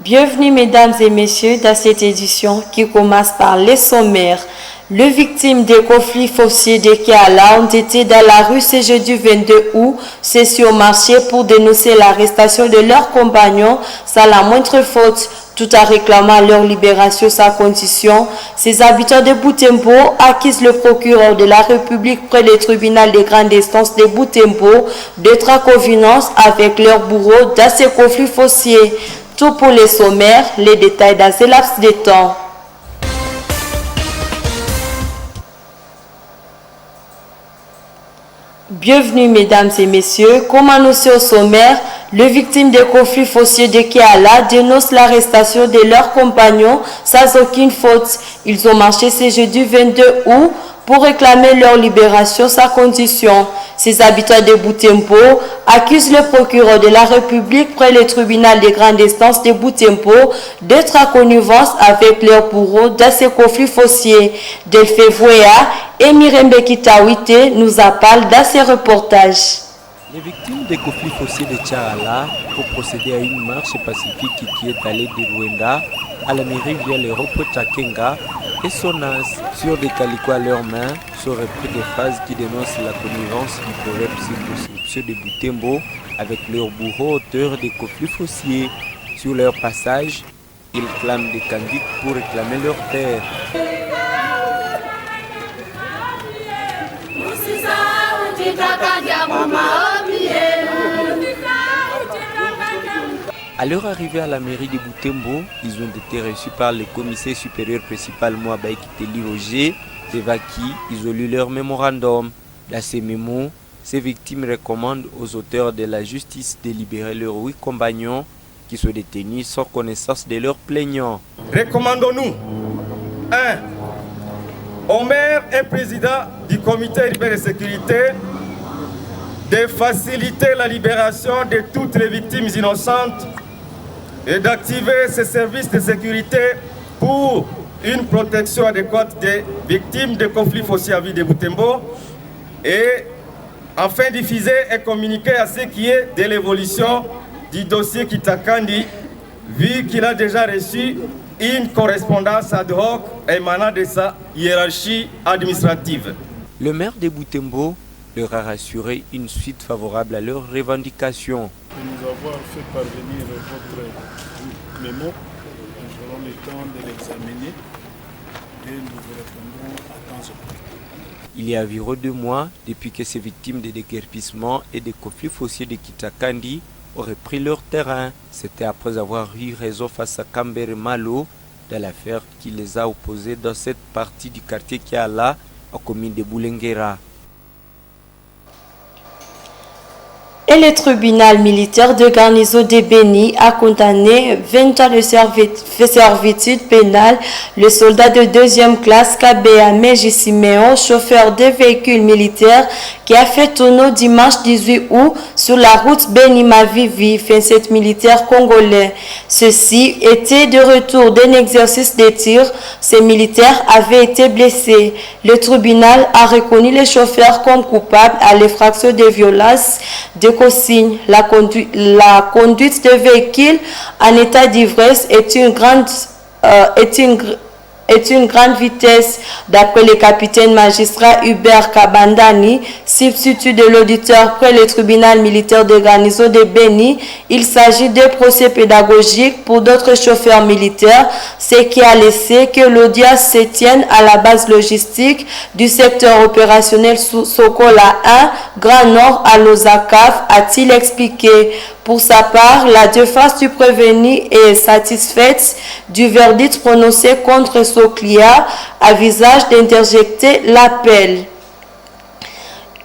Bienvenue mesdames et messieurs dans cette édition qui commence par les sommaires. Les victimes des conflits fonciers de Kiala ont été dans la rue ce jeudi 22 août, marché pour dénoncer l'arrestation de leurs compagnons sans la moindre faute, tout en réclamant leur libération sans condition. Ces habitants de Butembo accusent le procureur de la République près du tribunal de grande instance de Butembo d'être en connivence avec leurs bourreaux dans ces conflits fonciers. Tout pour les sommaires, les détails dans ce laps de temps. Bienvenue mesdames et messieurs, comme annoncé au sommaire, les victimes des conflits fonciers de Kiala dénoncent l'arrestation de leurs compagnons sans aucune faute. Ils ont marché ce jeudi 22 août pour réclamer leur libération sans condition. Ces habitants de Butembo accusent le procureur de la République près le tribunal de grande instance de Butembo d'être en connivence avec leurs bourreaux dans ces conflits fonciers. Delphé Voya et Mirembe Kitawite nous en parlent dans ces reportages. Les victimes des conflits fonciers de Tchala ont procédé à une marche pacifique qui est allée de Luenda à la mairie via le repos Tchakenga et Sonas. Sur des calicots à leurs mains sont repris des phrases qui dénoncent la connivence du proverbe circonscription de Butembo avec leurs bourreaux auteurs des conflits fonciers. Sur leur passage, ils clament des candidates pour réclamer leur terre. À leur arrivée à la mairie de Butembo, ils ont été reçus par le commissaire supérieur principal Mouabaï Kiteli Roger Devaki. Ils ont lu leur mémorandum. Dans ces mémos, ces victimes recommandent aux auteurs de la justice de libérer leurs 8 compagnons qui sont détenus sans connaissance de leurs plaignants. Recommandons-nous 1. Au maire et président du comité urbain de sécurité de faciliter la libération de toutes les victimes innocentes et d'activer ces services de sécurité pour une protection adéquate des victimes de conflits fonciers à vie de Butembo et enfin diffuser et communiquer à ce qui est de l'évolution du dossier Kitakandi, vu qu'il a déjà reçu une correspondance ad hoc émanant de sa hiérarchie administrative. Le maire de Butembo leur a rassuré une suite favorable à leurs revendications. De nous avoir fait parvenir votre mémo, nous aurons le temps de l'examiner et nous vous répondrons à temps opportun. Il y a environ 2 mois depuis que ces victimes de déguerpissement et de conflits fonciers de Kitakandi auraient pris leur terrain. C'était après avoir eu raison face à Kambere Malo dans l'affaire qui les a opposés dans cette partie du quartier Kiala, en commune de Boulenguera. Et le tribunal militaire de garnison de Beni a condamné 20 ans de servitude pénale le soldat de 2e classe Kabea Meji Siméon, chauffeur de véhicules militaires, qui a fait tonneau dimanche 18 août sur la route Beni-Mavivi, 27 militaires congolais. Ceux-ci étaient de retour d'un exercice de tir. Ces militaires avaient été blessés. Le tribunal a reconnu les chauffeurs comme coupables à l'effraction de violence de consigne. La conduite de véhicules en état d'ivresse est une grande vitesse, d'après le capitaine magistrat Hubert Kabandani, substitut de l'auditeur près le tribunal militaire de garnison de Beni. Il s'agit de procès pédagogiques pour d'autres chauffeurs militaires, ce qui a laissé que l'audience se tienne à la base logistique du secteur opérationnel Sokola 1, Grand Nord à Lozakaf, a-t-il expliqué. Pour sa part, la défense du prévenu est satisfaite du verdict prononcé contre Soklia, à visage d'interjecter l'appel.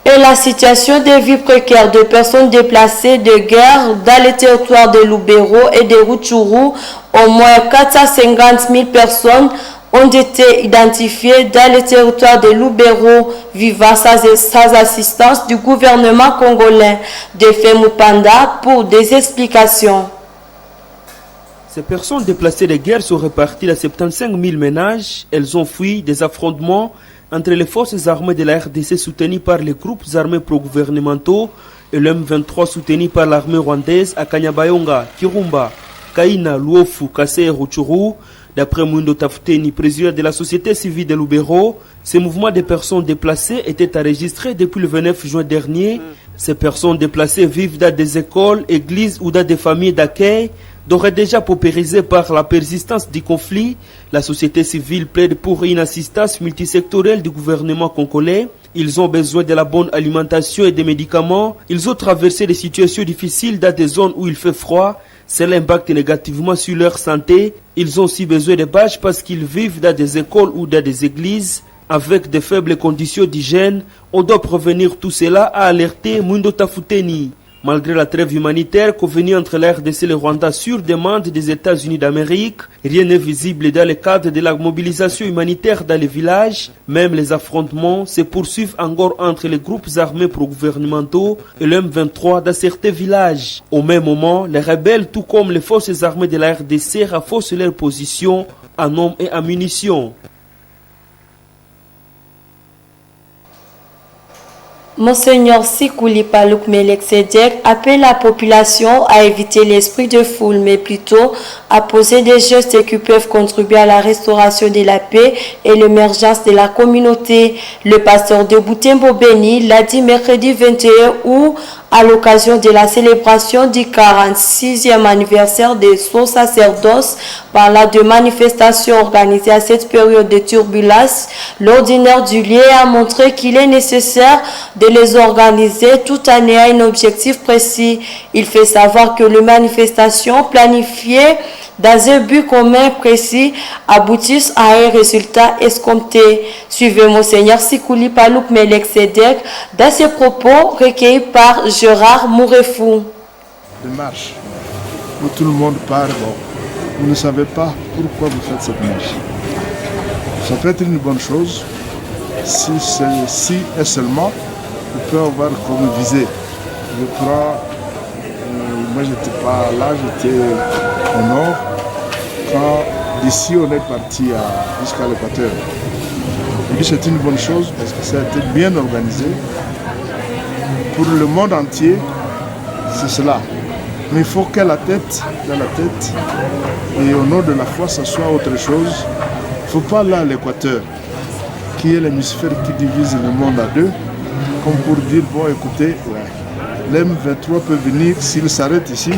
Et la situation de vie précaire de personnes déplacées de guerre dans les territoires de Lubero et de Rutshuru, au moins 450 000 personnes ont été identifiées dans le territoire de Lubero, vivant sans assistance du gouvernement congolais. Delphé Mupanda pour des explications. Ces personnes déplacées de guerre sont réparties dans 75 000 ménages. Elles ont fui des affrontements entre les forces armées de la RDC soutenues par les groupes armés pro-gouvernementaux et l'M23 soutenu par l'armée rwandaise à Kanyabayonga, Kirumba. Kaina Luofu Kase Ruchuru. D'après Mwindo Tafuteni, président de la société civile de Lubero, ce mouvement de personnes déplacées était enregistré depuis le 29 juin dernier. Ces personnes déplacées vivent dans des écoles, églises ou dans des familles d'accueil, d'ores déjà paupérisées par la persistance du conflit. La société civile plaide pour une assistance multisectorielle du gouvernement congolais. Ils ont besoin de la bonne alimentation et des médicaments. Ils ont traversé des situations difficiles dans des zones où il fait froid. Cela impacte négativement sur leur santé. Ils ont aussi besoin de bâches parce qu'ils vivent dans des écoles ou dans des églises avec de faibles conditions d'hygiène. On doit prévenir tout cela, a alerté Mwindo Tafuteni. Malgré la trêve humanitaire convenue entre la RDC et le Rwanda sur demande des États-Unis d'Amérique, rien n'est visible dans le cadre de la mobilisation humanitaire dans les villages. Même les affrontements se poursuivent encore entre les groupes armés pro-gouvernementaux et le M23 dans certains villages. Au même moment, les rebelles, tout comme les forces armées de la RDC, renforcent leur position en hommes et en munitions. Monseigneur Sikouli Palouk Melek Sedek appelle la population à éviter l'esprit de foule, mais plutôt à poser des gestes qui peuvent contribuer à la restauration de la paix et l'émergence de la communauté. Le pasteur de Butembo Beni l'a dit mercredi 21 août à l'occasion de la célébration du 46e anniversaire de son sacerdoce par là de manifestations organisées à cette période de turbulence. L'ordinaire du lieu a montré qu'il est nécessaire de les organiser toute année à un objectif précis. Il fait savoir que les manifestations planifiées dans un but commun précis aboutissent à un résultat escompté. Suivez Monseigneur Sikouli Palouk Melek Sedek dans ses propos recueillis par Gérard Mourefou. De marche où tout le monde part, bon, vous ne savez pas pourquoi vous faites cette marche. Ça peut être une bonne chose si et seulement vous pouvez avoir comme visée. Je prends, moi j'étais pas là, j'étais au nord, quand d'ici on est parti jusqu'à l'équateur. Et puis c'est une bonne chose parce que ça a été bien organisé. Pour le monde entier, c'est cela. Mais il faut que dans la tête, et au nom de la foi, ça soit autre chose. Il ne faut pas là l'équateur, qui est l'hémisphère qui divise le monde à deux, comme pour dire, bon écoutez, l'M23 peut venir, s'il s'arrête ici,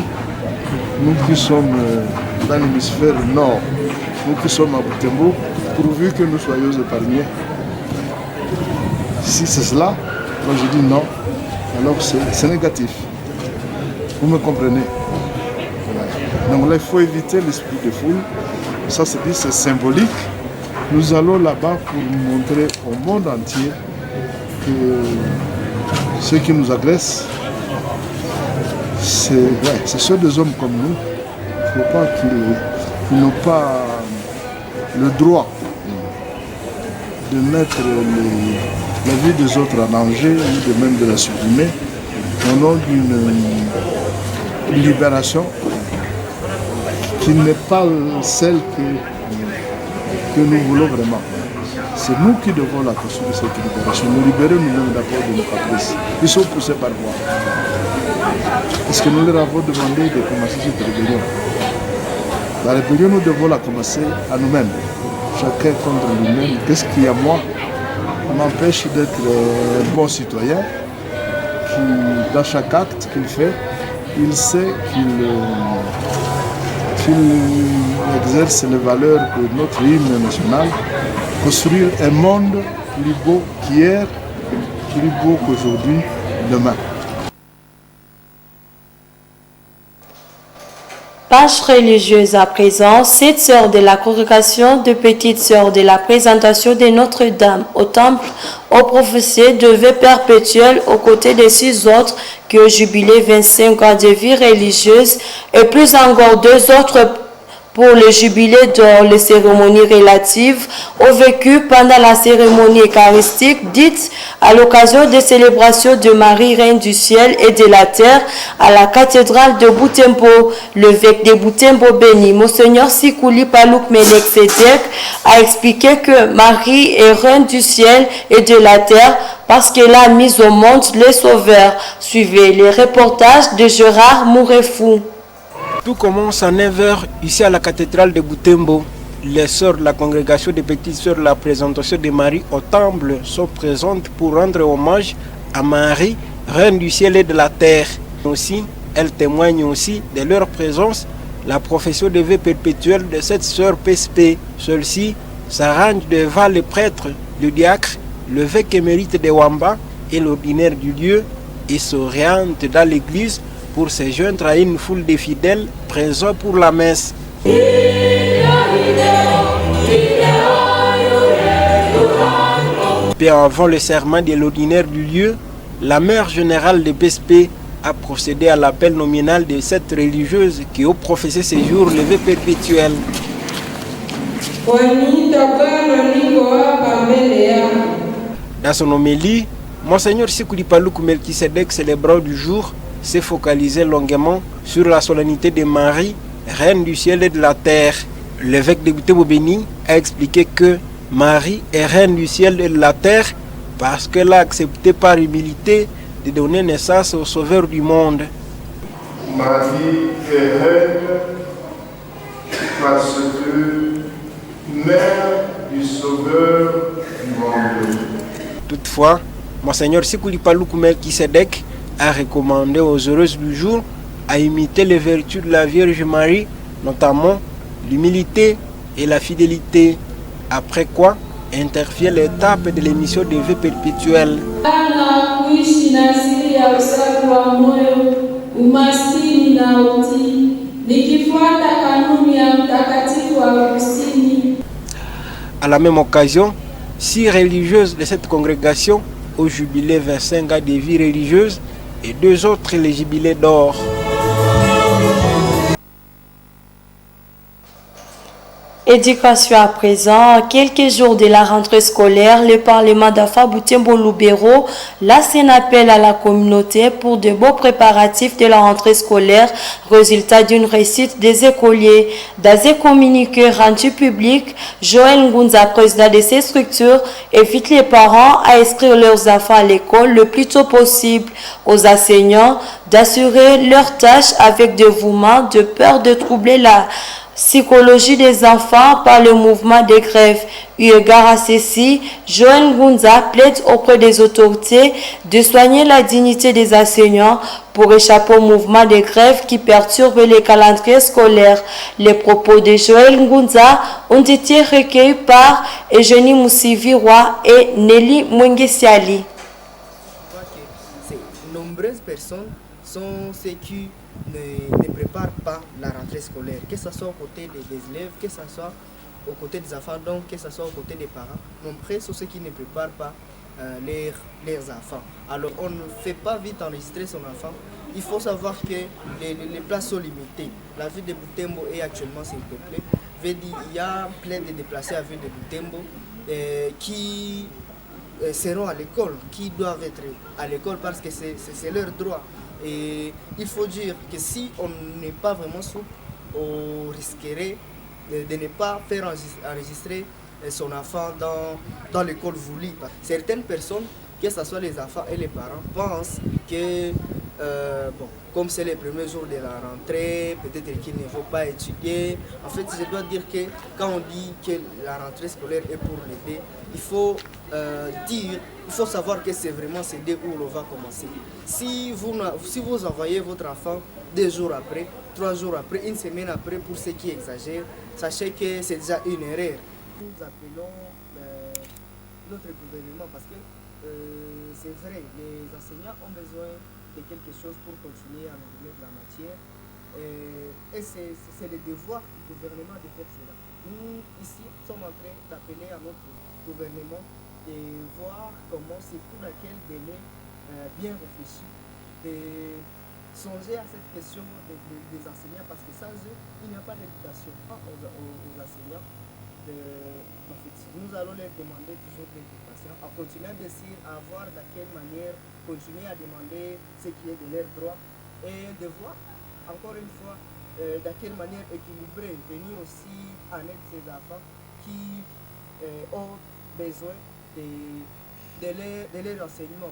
nous qui sommes dans l'hémisphère nord, nous qui sommes à Butembo, pourvu que nous soyons épargnés. Si c'est cela, moi je dis non, alors c'est négatif. Vous me comprenez? Voilà. Donc là, il faut éviter l'esprit de foule. Ça, c'est symbolique. Nous allons là-bas pour montrer au monde entier que ceux qui nous agressent, c'est ceux des hommes comme nous. Il ne faut pas qu'ils n'ont pas le droit de mettre la vie des autres en danger ou de même de la supprimer au nom d'une libération qui n'est pas celle que nous voulons vraiment. C'est nous qui devons la construire cette libération. Nous libérer nous-mêmes d'abord de nos caprices. Ils sont poussés par quoi? Est-ce que nous leur avons demandé de commencer cette rébellion? La rébellion, nous devons la commencer à nous-mêmes. Chacun contre lui-même. Qu'est-ce qui, à moi, m'empêche d'être un bon citoyen qui, dans chaque acte qu'il fait, il sait qu'il exerce les valeurs de notre hymne national, construire un monde plus beau qu'hier, plus beau qu'aujourd'hui, demain. Page religieuse à présent, 7 sœurs de la congrégation de petites sœurs de la présentation de Notre-Dame au temple ont professé de vœux perpétuels aux côtés des 6 autres qui ont jubilé 25 ans de vie religieuse et plus encore 2 autres pour le jubilé dans les cérémonies relatives au vécu pendant la cérémonie eucharistique dite à l'occasion des célébrations de Marie, Reine du ciel et de la terre à la cathédrale de Butembo. L'évêque de Butembo Beni, Monseigneur Sikouli Palouk Melek Sedek, a expliqué que Marie est Reine du ciel et de la terre parce qu'elle a mis au monde les sauveurs. Suivez les reportages de Gérard Mourefou. Tout commence à 9h ici à la cathédrale de Butembo. Les sœurs de la congrégation des petites sœurs de la présentation de Marie au temple sont présentes pour rendre hommage à Marie, reine du ciel et de la terre. Aussi, elles témoignent aussi de leur présence la profession de vœux perpétuelle de cette sœur PSP. Celle-ci s'arrange devant le prêtre, le diacre, l'évêque émérite de Wamba et l'ordinaire du lieu et s'oriente dans l'église pour se joindre à une foule de fidèles présents pour la messe. Peu avant le serment de l'ordinaire du lieu, la mère générale de PSP a procédé à l'appel nominal de cette religieuse qui ont professé ces jours le vœu perpétuel. Dans son homélie, Monseigneur Sikuli Paluku Melchisedek, célébrant du jour, s'est focalisé longuement sur la solennité de Marie, reine du ciel et de la terre. L'évêque de Butembo Béni a expliqué que Marie est reine du ciel et de la terre parce qu'elle a accepté par humilité de donner naissance au Sauveur du monde. Marie est reine parce que mère du Sauveur du monde. Toutefois, Monseigneur Sikuli Paluku Melchisedek a recommandé aux heureuses du jour à imiter les vertus de la Vierge Marie, notamment l'humilité et la fidélité. Après quoi intervient l'étape de l'émission des vœux perpétuels. À la même occasion, 6 religieuses de cette congrégation au jubilé 25 ans de vie religieuse et 2 autres les jubilés d'or. Éducation à présent, quelques jours de la rentrée scolaire, le Parlement d'Afa Butembo Lubero lance un appel à la communauté pour de beaux préparatifs de la rentrée scolaire, résultat d'une réussite des écoliers. Dans un communiqué rendu public, Joël Ngunza, président de ces structures, invite les parents à inscrire leurs enfants à l'école le plus tôt possible, aux enseignants d'assurer leurs tâches avec dévouement de peur de troubler la psychologie des enfants par le mouvement des grèves. Eu égard à ceci, Joël Ngunza plaide auprès des autorités de soigner la dignité des enseignants pour échapper au mouvement des grèves qui perturbe les calendriers scolaires. Les propos de Joël Ngunza ont été recueillis par Eugénie Moussiviroa et Nelly Mwengesiali. Nombreuses personnes sont ceux qui ne préparent pas la rentrée scolaire, que ce soit aux côtés des élèves, que ce soit aux côtés des enfants, donc que ce soit aux côtés des parents. Nombreux sont ceux qui ne préparent pas leurs enfants. Alors on ne fait pas vite enregistrer son enfant. Il faut savoir que les places sont limitées. La ville de Butembo est actuellement s'il te plaît. Il y a plein de déplacés à la ville de Butembo qui seront à l'école, qui doivent être à l'école parce que c'est leur droit. Et il faut dire que si on n'est pas vraiment souple, on risquerait de ne pas faire enregistrer son enfant dans l'école voulue. Certaines personnes, que ce soit les enfants et les parents, pensent que comme c'est les premiers jours de la rentrée, peut-être qu'ils ne vont pas étudier. En fait, je dois dire que quand on dit que la rentrée scolaire est pour l'aider, il faut savoir que c'est vraiment c'est où on va commencer. Si vous envoyez votre enfant 2 jours après, 3 jours après, 1 semaine après, pour ceux qui exagèrent, sachez que c'est déjà une erreur. Nous appelons notre gouvernement parce que c'est vrai, les enseignants ont besoin de quelque chose pour continuer à nous donner de la matière. Et c'est le devoir du gouvernement de faire cela. Nous, ici, sommes en train d'appeler à notre gouvernement et voir comment, c'est pour laquelle délai bien réfléchi, de songer à cette question des enseignants, parce que sans eux, il n'y a pas d'éducation aux enseignants. Nous allons leur demander toujours de l'éducation, en continuant d'essayer à voir de quelle manière continuer à demander ce qui est de leurs droits et de voir, encore une fois, de quelle manière équilibrer, venir aussi en aide ces enfants qui ont besoin de leur enseignement.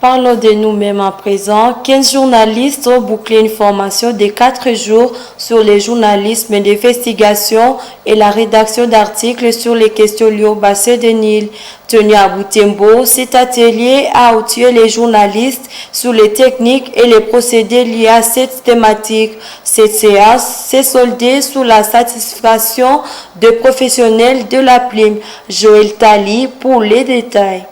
Parlons de nous-mêmes à présent. 15 journalistes ont bouclé une formation de 4 jours sur le journalisme d'investigation et la rédaction d'articles sur les questions liées au bassin de Nil. Tenu à Butembo, cet atelier a outillé les journalistes sur les techniques et les procédés liés à cette thématique. Cette séance s'est soldée sur la satisfaction des professionnels de la plume. Joël Tali pour les détails.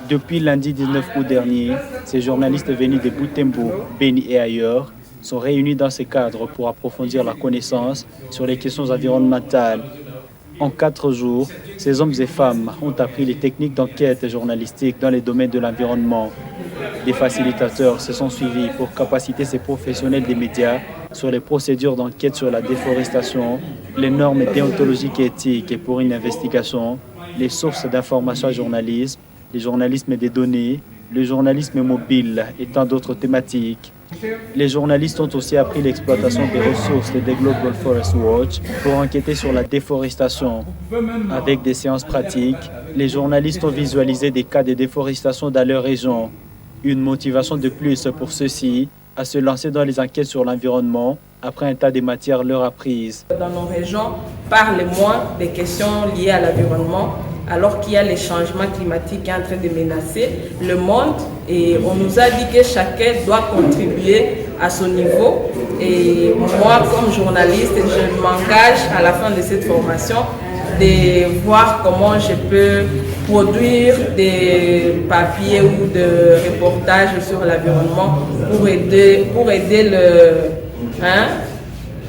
Depuis lundi 19 août dernier, ces journalistes venus de Butembo, Beni et ailleurs sont réunis dans ce cadre pour approfondir la connaissance sur les questions environnementales. En 4 jours, ces hommes et femmes ont appris les techniques d'enquête journalistique dans les domaines de l'environnement. Des facilitateurs se sont suivis pour capaciter ces professionnels des médias sur les procédures d'enquête sur la déforestation, les normes déontologiques et éthiques pour une investigation, les sources d'information à journalisme, le journalisme des données, le journalisme mobile et tant d'autres thématiques. Les journalistes ont aussi appris l'exploitation des ressources de Global Forest Watch pour enquêter sur la déforestation. Avec des séances pratiques, les journalistes ont visualisé des cas de déforestation dans leur région. Une motivation de plus pour ceux-ci à se lancer dans les enquêtes sur l'environnement après un tas de matières leur apprises. Dans nos régions, parle moins des questions liées à l'environnement, alors qu'il y a les changements climatiques qui sont en train de menacer le monde. Et on nous a dit que chacun doit contribuer à son niveau. Et moi, comme journaliste, je m'engage à la fin de cette formation de voir comment je peux produire des papiers ou des reportages sur l'environnement pour aider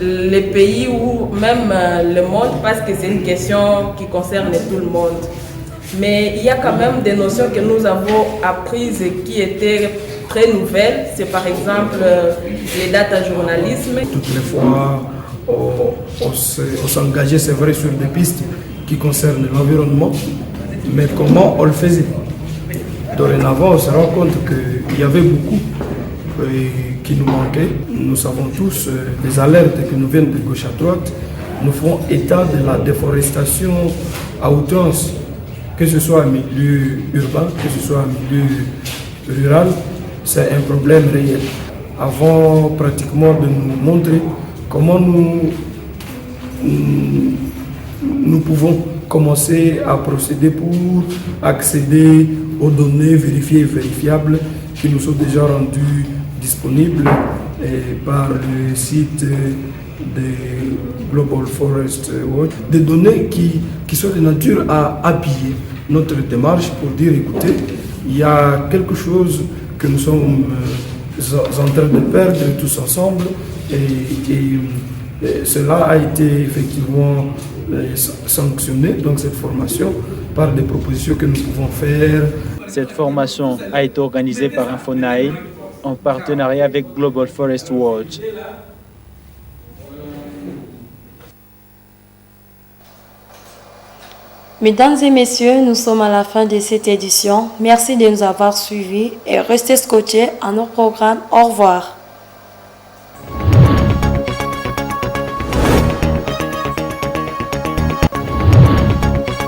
les pays ou même le monde, parce que c'est une question qui concerne tout le monde. Mais il y a quand même des notions que nous avons apprises et qui étaient très nouvelles. C'est par exemple les data journalisme. Toutes les fois, on s'engageait, c'est vrai, sur des pistes qui concernent l'environnement, mais comment on le faisait? Dorénavant, on se rend compte qu'il y avait beaucoup qui nous manquait. Nous savons tous les alertes qui nous viennent de gauche à droite nous font état de la déforestation à outrance, que ce soit en milieu urbain, que ce soit en milieu rural. C'est un problème réel. Avant pratiquement de nous montrer comment nous pouvons commencer à procéder pour accéder aux données vérifiées et vérifiables qui nous sont déjà rendues disponibles par le site de Global Forest Watch. Des données qui sont de nature à appuyer notre démarche pour dire, écoutez, il y a quelque chose que nous sommes en train de perdre tous ensemble et cela a été effectivement sanctionné, donc cette formation, par des propositions que nous pouvons faire. Cette formation a été organisée par Infonail en partenariat avec Global Forest Watch. Mesdames et messieurs, nous sommes à la fin de cette édition. Merci de nous avoir suivis et restez scotchés à nos programmes. Au revoir.